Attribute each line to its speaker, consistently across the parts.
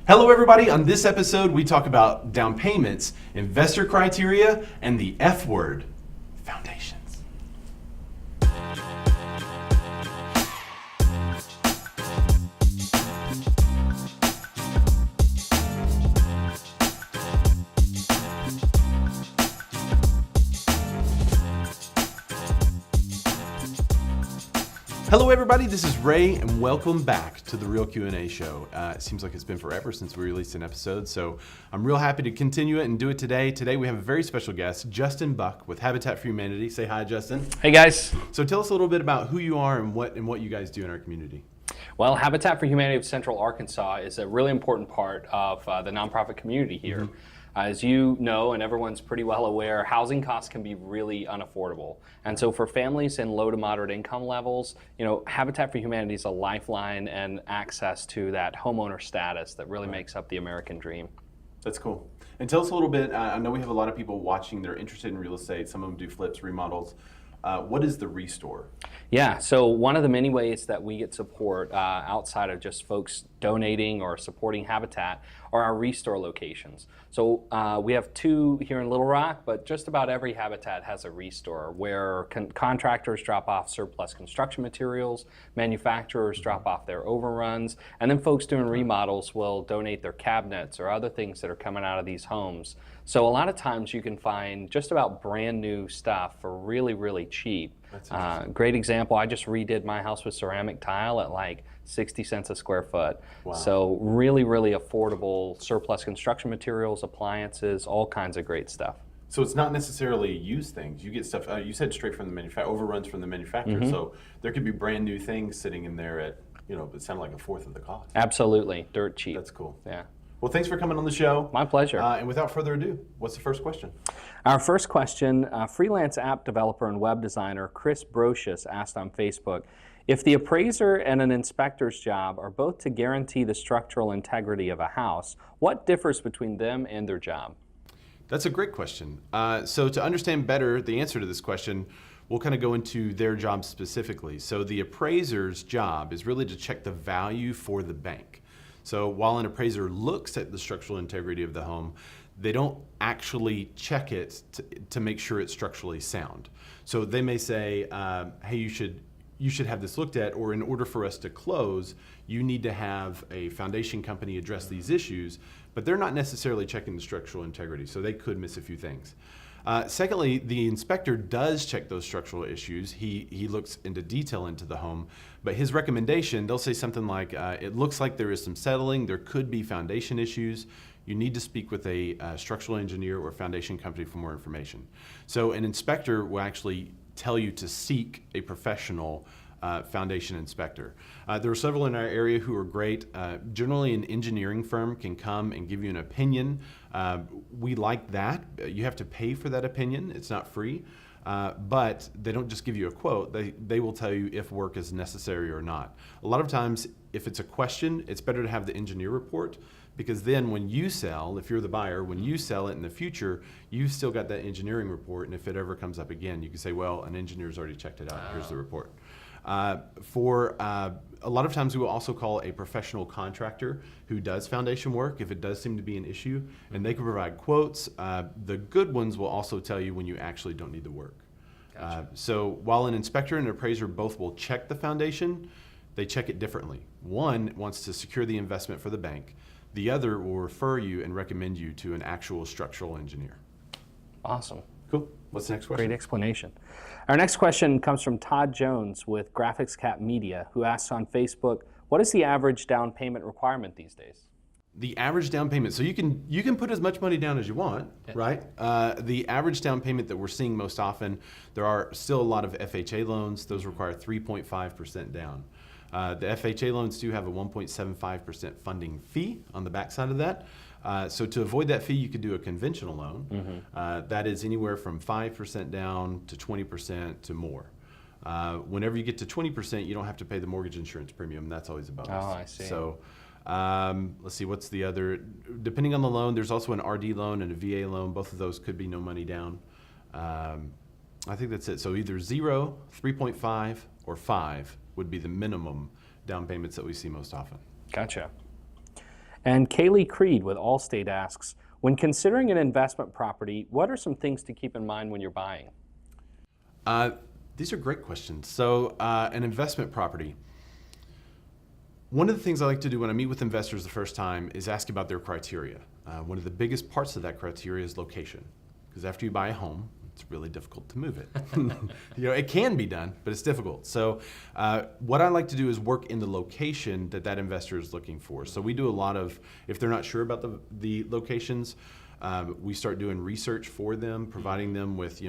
Speaker 1: Hello everybody, on this episode we talk about down payments, investor criteria, and the F word, foundations. Hello everybody, this is Ray and welcome back to the Real Q&A show. It seems like it's been forever since we released an episode, so I'm real happy to continue it and do it today. Today we have a very special guest, Justin Buck with Habitat for Humanity. Say hi, Justin.
Speaker 2: Hey guys.
Speaker 1: So tell us a little bit about who you are and what you guys do in our community.
Speaker 2: Well, Habitat for Humanity of Central Arkansas is a really important part of the nonprofit community here. Mm-hmm. As you know, and everyone's pretty well aware, housing costs can be really unaffordable. And so for families in low to moderate income levels, you know, Habitat for Humanity is a lifeline and access to that homeowner status that really makes up the American dream.
Speaker 1: That's cool. And tell us a little bit, I know we have a lot of people watching, they're interested in real estate, some of them do flips, remodels. What is the Restore?
Speaker 2: Yeah, so one of the many ways that we get support outside of just folks donating or supporting Habitat are our Restore locations. So we have two here in Little Rock, but just about every Habitat has a Restore where contractors drop off surplus construction materials, manufacturers drop off their overruns, and then folks doing remodels will donate their cabinets or other things that are coming out of these homes. So a lot of times you can find just about brand new stuff for really, really cheap. Great example, I just redid my house with ceramic tile at like 60 cents a square foot. Wow. So really, really affordable surplus construction materials, appliances, all kinds of great stuff.
Speaker 1: So it's not necessarily used things. You get stuff, you said straight from the manufacturer, overruns from the manufacturer. Mm-hmm. So there could be brand new things sitting in there at, you know, it sounded like a fourth of the cost.
Speaker 2: Absolutely, dirt cheap.
Speaker 1: That's cool.
Speaker 2: Yeah.
Speaker 1: Well, thanks for coming on the show.
Speaker 2: My pleasure.
Speaker 1: And without further ado, what's the first question?
Speaker 2: Our first question, freelance app developer and web designer Chris Brocious asked on Facebook, if the appraiser and an inspector's job are both to guarantee the structural integrity of a house, what differs between them and their job?
Speaker 1: That's a great question. So to understand better the answer to this question, we'll kind of go into their job specifically. So the appraiser's job is really to check the value for the bank. So while an appraiser looks at the structural integrity of the home, they don't actually check it to make sure it's structurally sound. So they may say, hey, you should have this looked at, or in order for us to close, you need to have a foundation company address these issues, but they're not necessarily checking the structural integrity, so they could miss a few things. Secondly, the inspector does check those structural issues. He looks into detail into the home, but his recommendation, they'll say something like, it looks like there is some settling, there could be foundation issues. You need to speak with a structural engineer or foundation company for more information. So an inspector will actually tell you to seek a professional foundation inspector. There are several in our area who are great. Generally an engineering firm can come and give you an opinion. We like that. You have to pay for that opinion. It's not free. But they don't just give you a quote. They will tell you if work is necessary or not. A lot of times, if it's a question, it's better to have the engineer report, because then when you sell, if you're the buyer, when you sell it in the future, you've still got that engineering report, and if it ever comes up again, you can say, well, an engineer's already checked it out, here's the report. A lot of times we will also call a professional contractor who does foundation work if it does seem to be an issue, and they can provide quotes. The good ones will also tell you when you actually don't need the work. Gotcha. So while an inspector and an appraiser both will check the foundation, they check it differently. One wants to secure the investment for the bank. The other will refer you and recommend you to an actual structural engineer.
Speaker 2: Awesome.
Speaker 1: Cool. What's the next question?
Speaker 2: Great explanation. Our next question comes from Todd Jones with GrafixCat Media, who asks on Facebook, what is the average down payment requirement these days?
Speaker 1: The average down payment, so you can put as much money down as you want, right? The average down payment that we're seeing most often, there are still a lot of FHA loans. Those require 3.5% down. The FHA loans do have a 1.75% funding fee on the backside of that. So to avoid that fee, you could do a conventional loan. Mm-hmm. That is anywhere from 5% down to 20% to more. Whenever you get to 20%, you don't have to pay the mortgage insurance premium. That's always a bonus.
Speaker 2: Oh, I see.
Speaker 1: So let's see, what's the other? Depending on the loan, there's also an RD loan and a VA loan. Both of those could be no money down. I think that's it. So either 0, 3.5, or 5 would be the minimum down payments that we see most often.
Speaker 2: Gotcha. And Kaylee Creed with Allstate asks, when considering an investment property, what are some things to keep in mind when you're buying?
Speaker 1: These are great questions. So an investment property. One of the things I like to do when I meet with investors the first time is ask about their criteria. One of the biggest parts of that criteria is location. Because after you buy a home, it's really difficult to move it. It can be done, but it's difficult. So what I like to do is work in the location that investor is looking for. So we do a lot of, if they're not sure about the locations, we start doing research for them, providing them with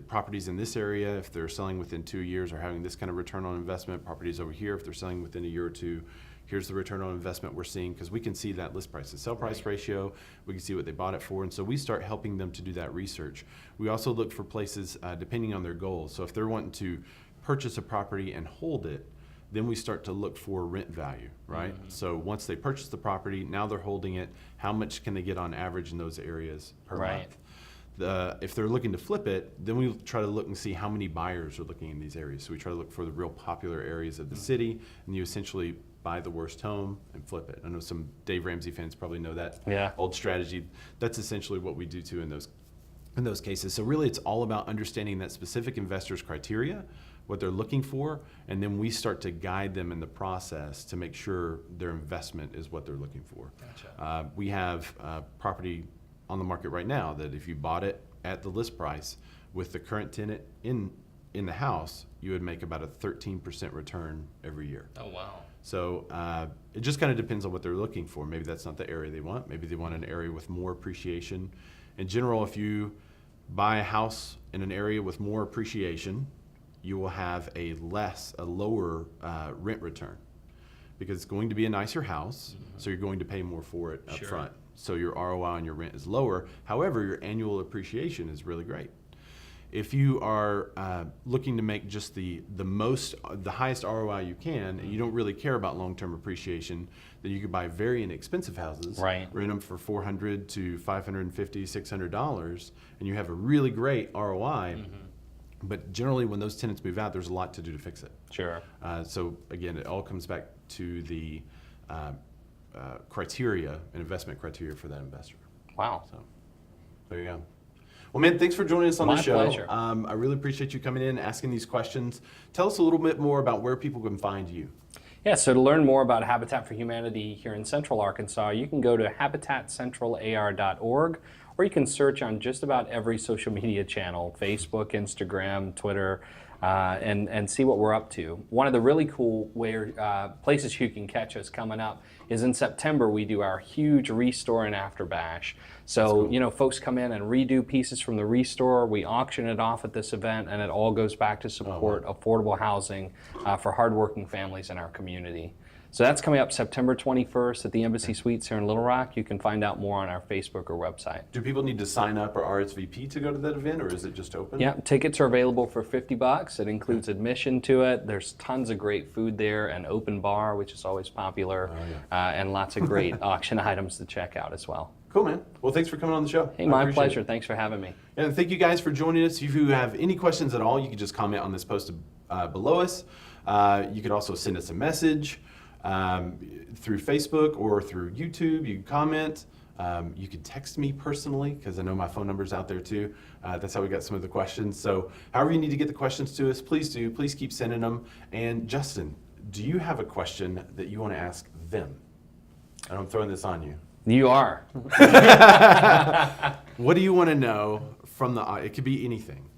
Speaker 1: properties in this area if they're selling within 2 years or having this kind of return on investment. Properties over here if they're selling within a year or two. Here's the return on investment we're seeing, because we can see that list price to sell price ratio. We can see what they bought it for, and so we start helping them to do that research. We also look for places depending on their goals. So if they're wanting to purchase a property and hold it, then we start to look for rent value, right? Mm-hmm. So once they purchase the property, now they're holding it, how much can they get on average in those areas per month? If they're looking to flip it, then we try to look and see how many buyers are looking in these areas. So we try to look for the real popular areas of the city, and you essentially buy the worst home and flip it. I know some Dave Ramsey fans probably know that old strategy. That's essentially what we do too in those cases. So really it's all about understanding that specific investor's criteria, what they're looking for, and then we start to guide them in the process to make sure their investment is what they're looking for. Gotcha. We have property on the market right now that if you bought it at the list price with the current tenant in the house, you would make about a 13% return every year.
Speaker 2: Oh, wow.
Speaker 1: So it just kind of depends on what they're looking for. Maybe that's not the area they want. Maybe they want an area with more appreciation. In general, if you buy a house in an area with more appreciation, you will have a lower rent return, because it's going to be a nicer house, so you're going to pay more for it up front. So your ROI on your rent is lower. However, your annual appreciation is really great. If you are looking to make just the highest ROI you can, and you don't really care about long-term appreciation, then you could buy very inexpensive houses, rent them for $400 to $550, $600, and you have a really great ROI. Mm-hmm. But generally, when those tenants move out, there's a lot to do to fix it. Sure. So again, it all comes back to the criteria and investment criteria for that investor.
Speaker 2: Wow.
Speaker 1: So there you go. Well, man, thanks for joining us on the show.
Speaker 2: My pleasure.
Speaker 1: I really appreciate you coming in, asking these questions. Tell us a little bit more about where people can find you.
Speaker 2: Yeah, so to learn more about Habitat for Humanity here in Central Arkansas, you can go to habitatcentralar.org, or you can search on just about every social media channel, Facebook, Instagram, Twitter, and see what we're up to. One of the really cool places you can catch us coming up is in September. We do our huge Restore and After Bash. So, cool. Folks come in and redo pieces from the Restore. We auction it off at this event, and it all goes back to support affordable housing for hardworking families in our community. So that's coming up September 21st at the Embassy Suites here in Little Rock. You can find out more on our Facebook or website.
Speaker 1: Do people need to sign up or RSVP to go to that event, or is it just open?
Speaker 2: Yeah, tickets are available for $50. It includes admission to it. There's tons of great food there, an open bar, which is always popular, and lots of great auction items to check out as well.
Speaker 1: Cool, man. Well, thanks for coming on the show.
Speaker 2: Hey, my pleasure. Thanks for having me.
Speaker 1: And thank you guys for joining us. If you have any questions at all, you can just comment on this post below us. You could also send us a message through Facebook or through YouTube. You can comment. You can text me personally, because I know my phone number's out there too. That's how we got some of the questions. So however you need to get the questions to us, please do. Please keep sending them. And Justin, do you have a question that you want to ask them? And I'm throwing this on you.
Speaker 2: You are.
Speaker 1: What do you want to know from it could be anything.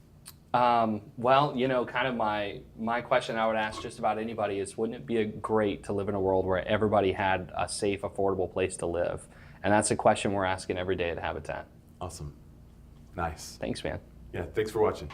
Speaker 2: Well, kind of my question I would ask just about anybody is, wouldn't it be great to live in a world where everybody had a safe, affordable place to live? And that's a question we're asking every day at Habitat.
Speaker 1: Awesome. Nice.
Speaker 2: Thanks, man.
Speaker 1: Yeah, thanks for watching.